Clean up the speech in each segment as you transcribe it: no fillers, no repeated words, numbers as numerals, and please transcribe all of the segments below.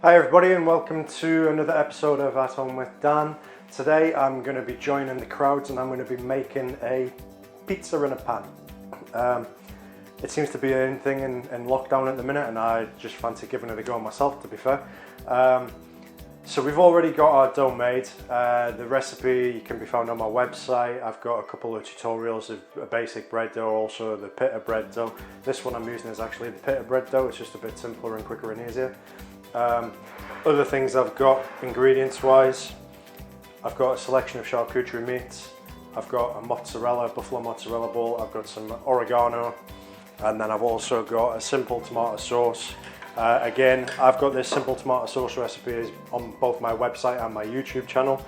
Hi everybody and welcome to another episode of At Home with Dan. Today I'm going to be joining the crowds and I'm going to be making a pizza in a pan. It seems to be a thing in lockdown at the minute and I just fancy giving it a go myself, to be fair. So we've already got our dough made. The recipe can be found on my website. I've got a couple of tutorials of a basic bread dough, also the pita bread dough. This one I'm using is actually the pita bread dough. It's just a bit simpler and quicker and easier. Other things I've got ingredients wise, I've got a selection of charcuterie meats, I've got a buffalo mozzarella ball, I've got some oregano, and then I've also got a simple tomato sauce. Again, I've got this simple tomato sauce recipe on both my website and my YouTube channel.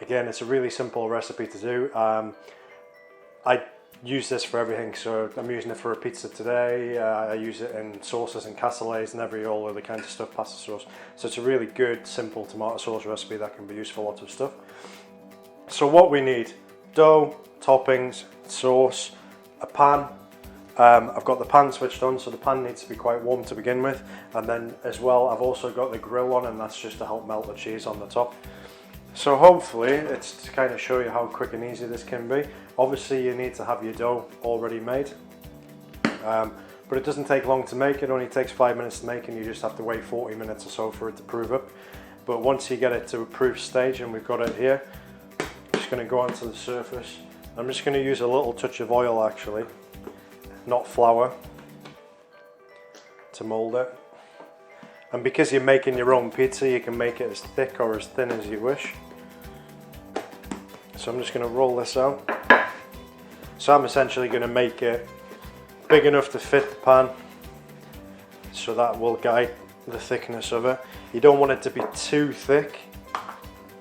Again, it's a really simple recipe to do. I use this for everything, so I'm using it for a pizza today. I use it in sauces and cassoulets and all other kinds of stuff, pasta sauce. So it's a really good, simple tomato sauce recipe that can be used for lots of stuff. So what we need: dough, toppings, sauce, a pan. I've got the pan switched on, so the pan needs to be quite warm to begin with. And then as well, I've also got the grill on, and that's just to help melt the cheese on the top. So hopefully it's to kind of show you how quick and easy this can be. Obviously you need to have your dough already made, but it doesn't take long to make. It only takes 5 minutes to make and you just have to wait 40 minutes or so for it to prove up. But once you get it to a proof stage, and we've got it here, I'm just going to go onto the surface. I'm just going to use a little touch of oil, actually, not flour, to mould it. And because you're making your own pizza, you can make it as thick or as thin as you wish. So I'm just going to roll this out. So I'm essentially going to make it big enough to fit the pan, so that will guide the thickness of it. You don't want it to be too thick,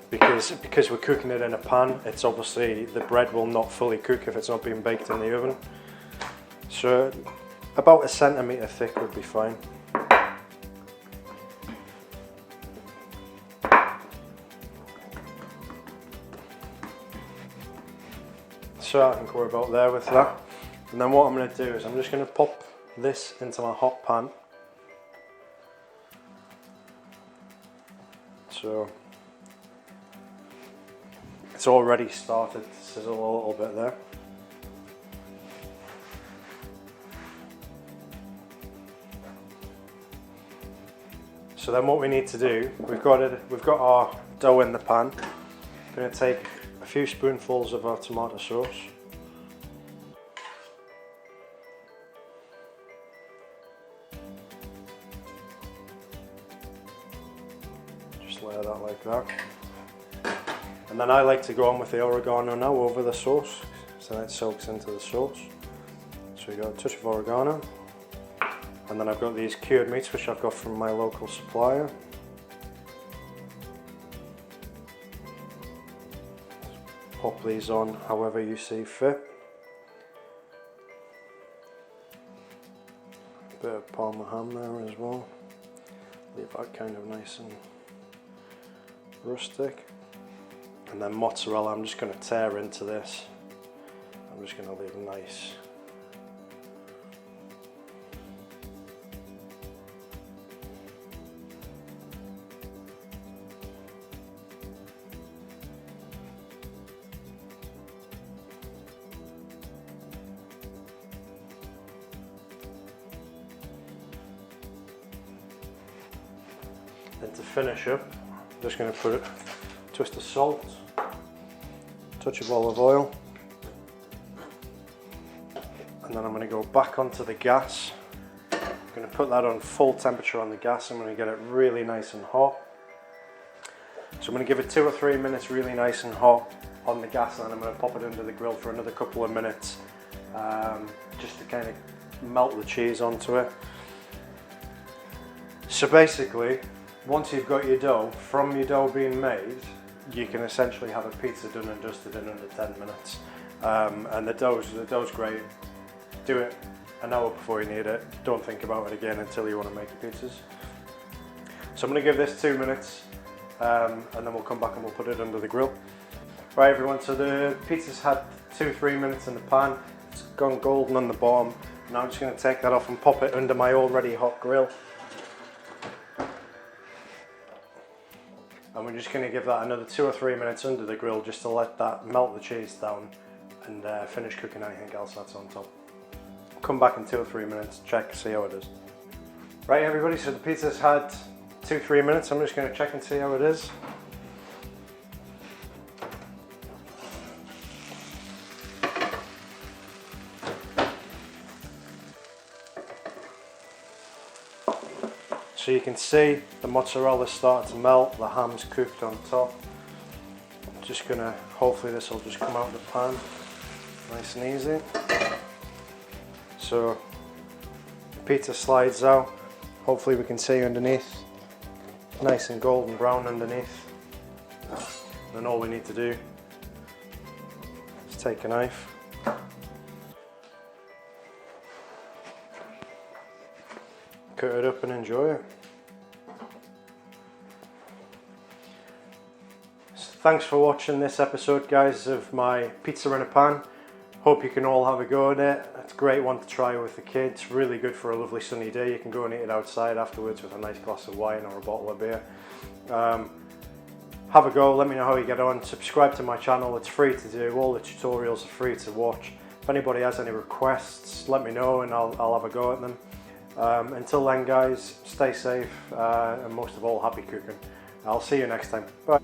because we're cooking it in a pan. It's obviously, the bread will not fully cook if it's not being baked in the oven. So about 1 centimetre thick would be fine. So I think we're about there with that. And then what I'm going to do is I'm just going to pop this into my hot pan. So it's already started to sizzle a little bit there. So then what we need to do, we've got our dough in the pan. I'm going to take a few spoonfuls of our tomato sauce. Just layer that like that. And then I like to go on with the oregano now over the sauce, so that it soaks into the sauce. So we got a touch of oregano. And then I've got these cured meats, which I've got from my local supplier. Pop these on however you see fit. A bit of Parma ham there as well. Leave that kind of nice and rustic. And then mozzarella, I'm just going to tear into this. I'm just going to leave nice. Then to finish up, I'm just going to put a twist of salt, touch of olive oil, and then I'm going to go back onto the gas. I'm going to put that on full temperature on the gas. I'm going to get it really nice and hot. So I'm going to give it 2 or 3 minutes really nice and hot on the gas, and then I'm going to pop it under the grill for another couple of minutes, just to kind of melt the cheese onto it. So basically, once you've got your dough, from your dough being made, you can essentially have a pizza done and dusted in under 10 minutes. And the dough's great. Do it an hour before you need it. Don't think about it again until you want to make your pizzas. So I'm going to give this 2 minutes, and then we'll come back and we'll put it under the grill. Right everyone, so the pizza's had 2-3 minutes in the pan. It's gone golden on the bottom. Now I'm just going to take that off and pop it under my already hot grill. and we're just going to give that another 2 or 3 minutes under the grill just to let that melt the cheese down and finish cooking anything else that's on top. Come back in 2 or 3 minutes, check, see how it is. Right everybody, so the pizza's had 2-3 minutes. I'm just going to check and see how it is. So you can see the mozzarella's starting to melt, the ham's cooked on top. Just gonna, hopefully this will just come out of the pan nice and easy. So the pizza slides out, hopefully we can see underneath, nice and golden brown underneath. Then all we need to do is take a knife, cut it up and enjoy it. Thanks for watching this episode, guys, of my pizza in a pan. Hope you can all have a go at it. It's a great one to try with the kids. Really good for a lovely sunny day. You can go and eat it outside afterwards with a nice glass of wine or a bottle of beer. Have a go, let me know how you get on. Subscribe to my channel, it's free to do. All the tutorials are free to watch. If anybody has any requests, let me know and I'll have a go at them. Until then, guys, stay safe and most of all, happy cooking. I'll see you next time. Bye.